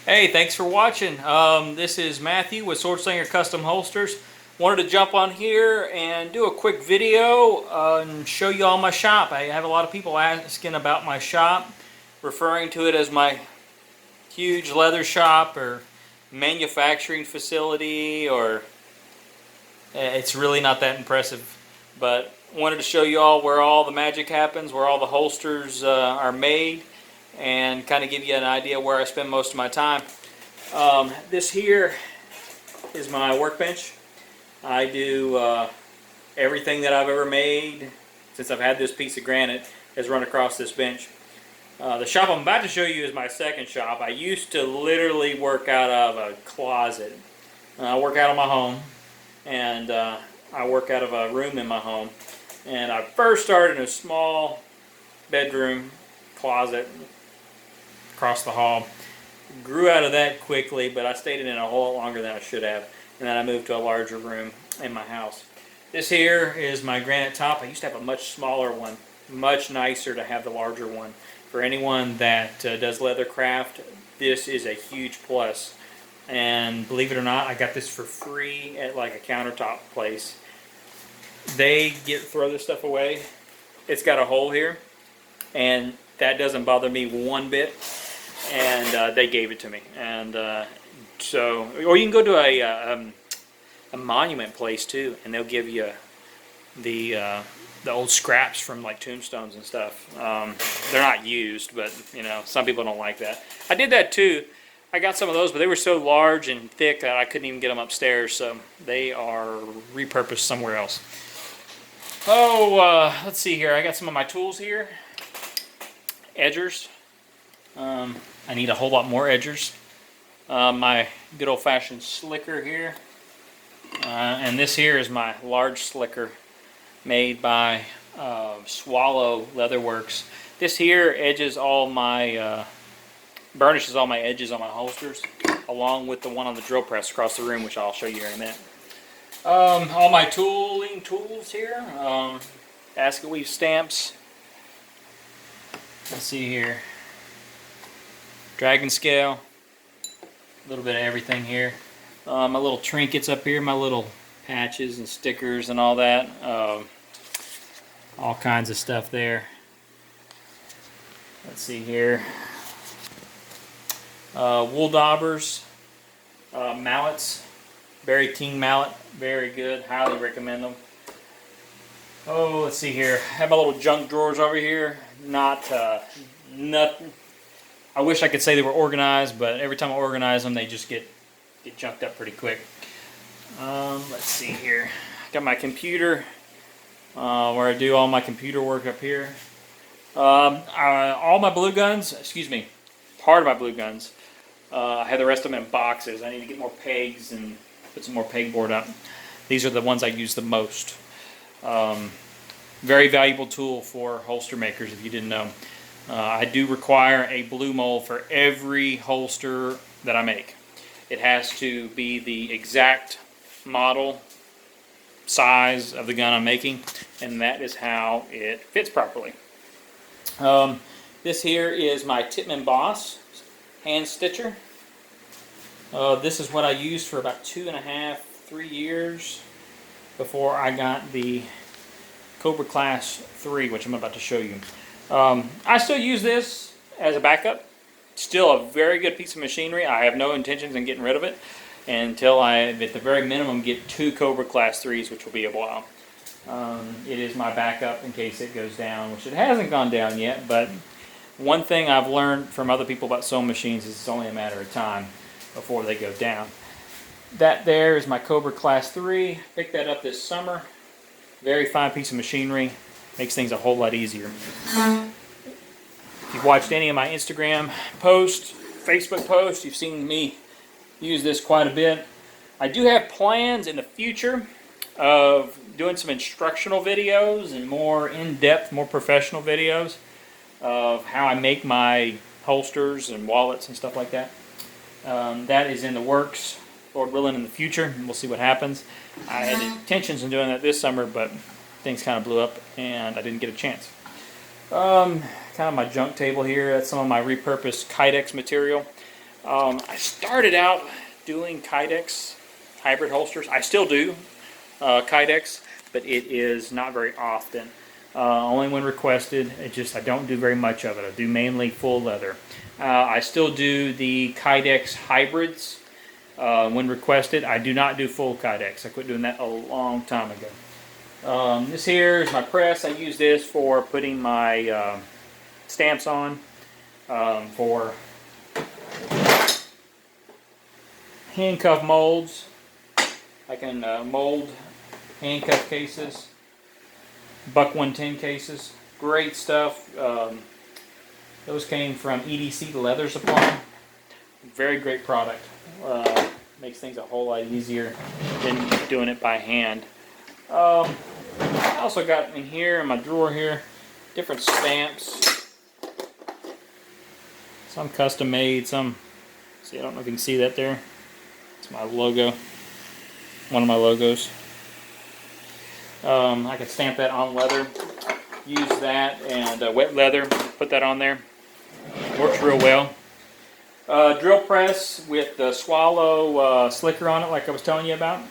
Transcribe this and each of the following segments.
Hey, thanks for watching. This is Matthew with Swordslinger Custom Holsters. Wanted to jump on here and do a quick video and show you all my shop. I have a lot of people asking about my shop, referring to it as my huge leather shop or manufacturing facility, or it's really not that impressive. But wanted to show you all where all the magic happens, where all the holsters are made, and kind of give you an idea where I spend most of my time. This here is my workbench. I do everything that I've ever made since I've had this piece of granite has run across this bench. The shop I'm about to show you is my second shop. I used to literally work out of a closet. I work out of my home, and I work out of a room in my home. And I first started in a small bedroom closet across the hall. Grew out of that quickly, but I stayed in it a whole lot longer than I should have. And then I moved to a larger room in my house. This here is my granite top. I used to have a much smaller one. Much nicer to have the larger one. For anyone that does leather craft, this is a huge plus. And believe it or not, I got this for free at like a countertop place. They throw this stuff away. It's got a hole here, and that doesn't bother me one bit. And they gave it to me, and or you can go to a monument place too, and they'll give you the old scraps from like tombstones and stuff. They're not used, but you know, some people don't like that. I did that too. I got some of those, but they were so large and thick that I couldn't even get them upstairs, so they are repurposed somewhere else. Oh, let's see here. I got some of my tools here. Edgers. I need a whole lot more edgers. My good old-fashioned slicker here. And this here is my large slicker made by Swallow Leatherworks. This here edges all my, burnishes all my edges on my holsters, along with the one on the drill press across the room, which I'll show you here in a minute. All my tools here. Basket weave stamps. Let's see here. Dragon scale, a little bit of everything here. My little trinkets up here, my little patches and stickers and all that. All kinds of stuff there. Let's see here. Wool daubers, mallets, Berry King mallet, very good, highly recommend them. Oh, let's see here. I have my little junk drawers over here. Nothing. I wish I could say they were organized, but every time I organize them, they just get junked up pretty quick. Let's see here. Got my computer, where I do all my computer work up here. All my blue guns, part of my blue guns. I have the rest of them in boxes. I need to get more pegs and put some more pegboard up. These are the ones I use the most. Very valuable tool for holster makers, if you didn't know. I do require a blue mold for every holster that I make. It has to be the exact model, size of the gun I'm making, and that is how it fits properly. This here is my Tippmann Boss hand stitcher. This is what I used for about 2.5, 3 years before I got the Cobra Class 3, which I'm about to show you. I still use this as a backup. Still a very good piece of machinery. I have no intentions in getting rid of it until I, at the very minimum, get 2 Cobra Class 3s, which will be a while. It is my backup in case it goes down, which it hasn't gone down yet, but one thing I've learned from other people about sewing machines is it's only a matter of time before they go down. That there is my Cobra Class 3. Picked that up this summer. Very fine piece of machinery. Makes things a whole lot easier. If you've watched any of my Instagram posts, Facebook posts, you've seen me use this quite a bit. I do have plans in the future of doing some instructional videos and more in-depth, more professional videos of how I make my holsters and wallets and stuff like that. That is in the works, Lord willing, in the future, and we'll see what happens. I had intentions of doing that this summer, but things kind of blew up and I didn't get a chance. Kind of my junk table here. That's some of my repurposed Kydex material. I started out doing Kydex hybrid holsters. I still do Kydex, but it is not very often. Only when requested. I don't do very much of it. I do mainly full leather. I still do the Kydex hybrids when requested. I do not do full Kydex. I quit doing that a long time ago. This here is my press. I use this for putting my stamps on, for handcuff molds. I can mold handcuff cases, Buck 110 cases. Great stuff. Those came from EDC Leather Supply. Very great product. Makes things a whole lot easier than doing it by hand. I also got in here, in my drawer here, different stamps. Some custom made, some, see, I don't know if you can see that there. It's my logo, one of my logos. I can stamp that on leather, use that and wet leather, put that on there. Works real well. Drill press with the Swallow slicker on it, like I was telling you about.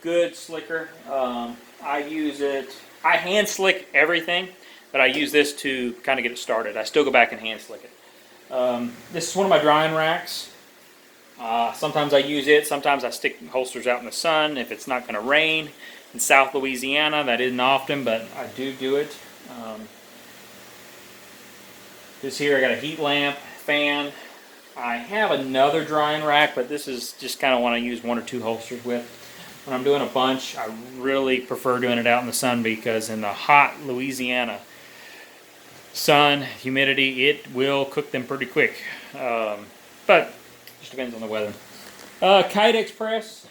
Good slicker. I use it, I hand slick everything, but I use this to kind of get it started. I still go back and hand slick it. This is one of my drying racks. Sometimes I use it, sometimes I stick holsters out in the sun if it's not going to rain. In South Louisiana, that isn't often, but I do it. This here, I got a heat lamp, fan. I have another drying rack, but this is just kind of what I use one or two holsters with. When I'm doing a bunch, I really prefer doing it out in the sun, because in the hot Louisiana sun, humidity, it will cook them pretty quick. But just depends on the weather. Kydex press.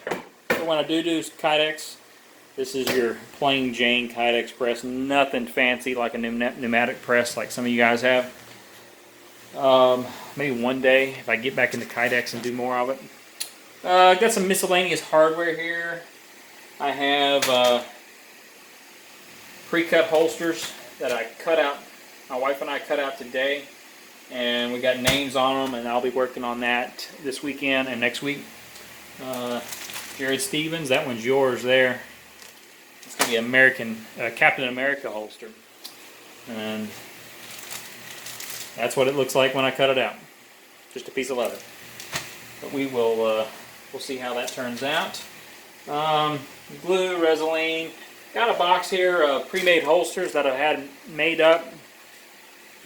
So when I do Kydex, this is your plain Jane Kydex press. Nothing fancy like a pneumatic press like some of you guys have. Maybe one day if I get back into Kydex and do more of it. Got some miscellaneous hardware here. I have pre-cut holsters that I cut out. My wife and I cut out today, and we got names on them, and I'll be working on that this weekend and next week. Jared Stevens, that one's yours there. It's going to be American Captain America holster, and that's what it looks like when I cut it out. Just a piece of leather. But we will we'll see how that turns out. Glue, Resolene. Got a box here of pre-made holsters that I've had made up.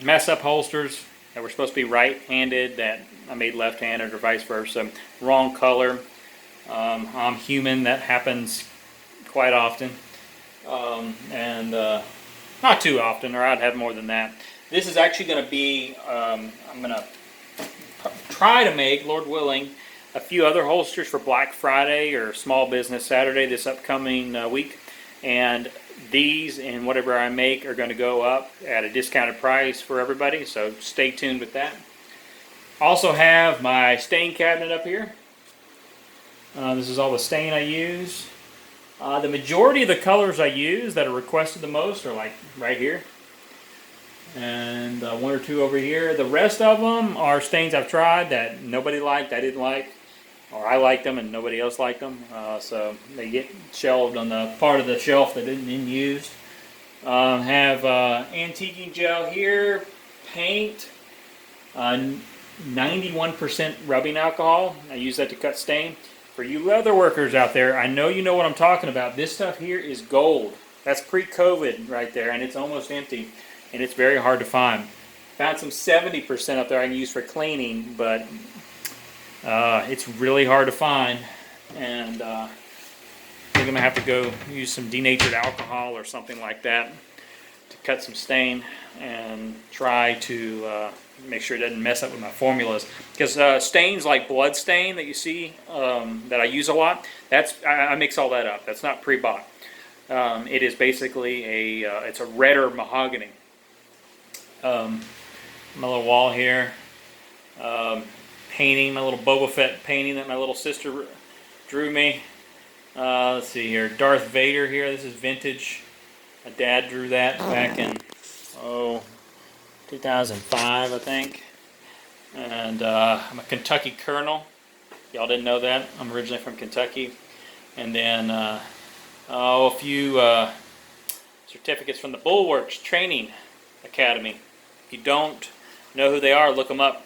Mess up holsters that were supposed to be right-handed that I made left-handed or vice versa. Wrong color. I'm human. That happens quite often. Not too often, or I'd have more than that. This is actually going to be, I'm going to try to make, Lord willing, a few other holsters for Black Friday or Small Business Saturday this upcoming week. And these and whatever I make are going to go up at a discounted price for everybody, so stay tuned with that. Also have my stain cabinet up here. This is all the stain I use. The majority of the colors I use that are requested the most are like right here. And one or two over here. The rest of them are stains I've tried that nobody liked, I didn't like. Or I liked them and nobody else liked them. So they get shelved on the part of the shelf that isn't used. Have antiquing gel here. Paint. 91% rubbing alcohol. I use that to cut stain. For you leather workers out there, I know you know what I'm talking about. This stuff here is gold. That's pre-COVID right there, and it's almost empty. And it's very hard to find. Found some 70% up there I can use for cleaning, but it's really hard to find. And I think I'm going to have to go use some denatured alcohol or something like that to cut some stain and try to make sure it doesn't mess up with my formulas. Because stains like blood stain that you see that I use a lot, I mix all that up. That's not pre-bought. It is basically it's a redder mahogany. My little wall here, painting, my little Boba Fett painting that my little sister drew me. Let's see here, Darth Vader here. This is vintage. My dad drew that back in 2005, I think. And I'm a Kentucky Colonel. Y'all didn't know that. I'm originally from Kentucky. And then a few certificates from the Bulwarks Training Academy. If you don't know who they are, look them up.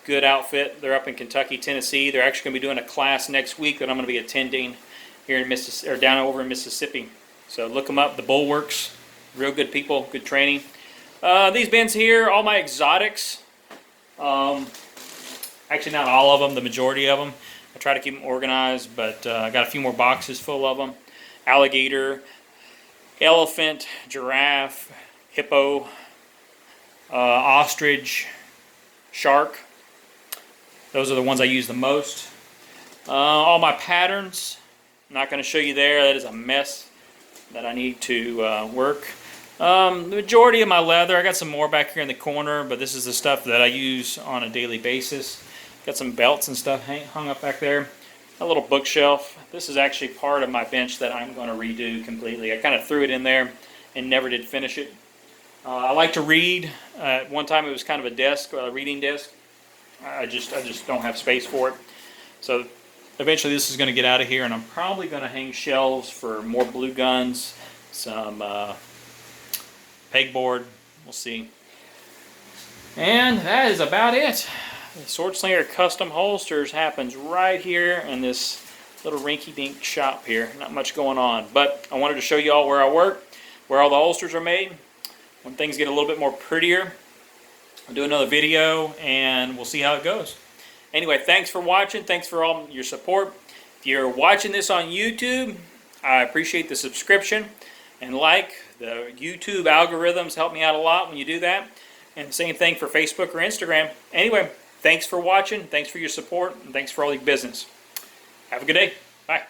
Good outfit. They're up in Kentucky, Tennessee. They're actually going to be doing a class next week that I'm going to be attending here in Mississippi, or down over in Mississippi. So look them up. The Bulwarks, real good people, good training. These bins here, all my exotics. Actually, not all of them. The majority of them. I try to keep them organized, but I got a few more boxes full of them. Alligator, elephant, giraffe, hippo, ostrich, shark. Those are the ones I use the most. All my patterns, I'm not going to show you there. That is a mess that I need to work. The majority of my leather, I got some more back here in the corner, but this is the stuff that I use on a daily basis. Got some belts and stuff hung up back there. A little bookshelf. This is actually part of my bench that I'm going to redo completely. I kind of threw it in there and never did finish it. I like to read. At one time it was kind of a desk, a reading desk. I just don't have space for it. So eventually this is going to get out of here, and I'm probably going to hang shelves for more blue guns, some pegboard. We'll see. And that is about it. The Swordslinger Custom Holsters happens right here in this little rinky-dink shop here. Not much going on, but I wanted to show you all where I work, where all the holsters are made. When things get a little bit more prettier, I'll do another video and we'll see how it goes. Anyway, thanks for watching. Thanks for all your support. If you're watching this on YouTube, I appreciate the subscription and like. The YouTube algorithms help me out a lot when you do that. And same thing for Facebook or Instagram. Anyway, thanks for watching. Thanks for your support. And thanks for all your business. Have a good day. Bye.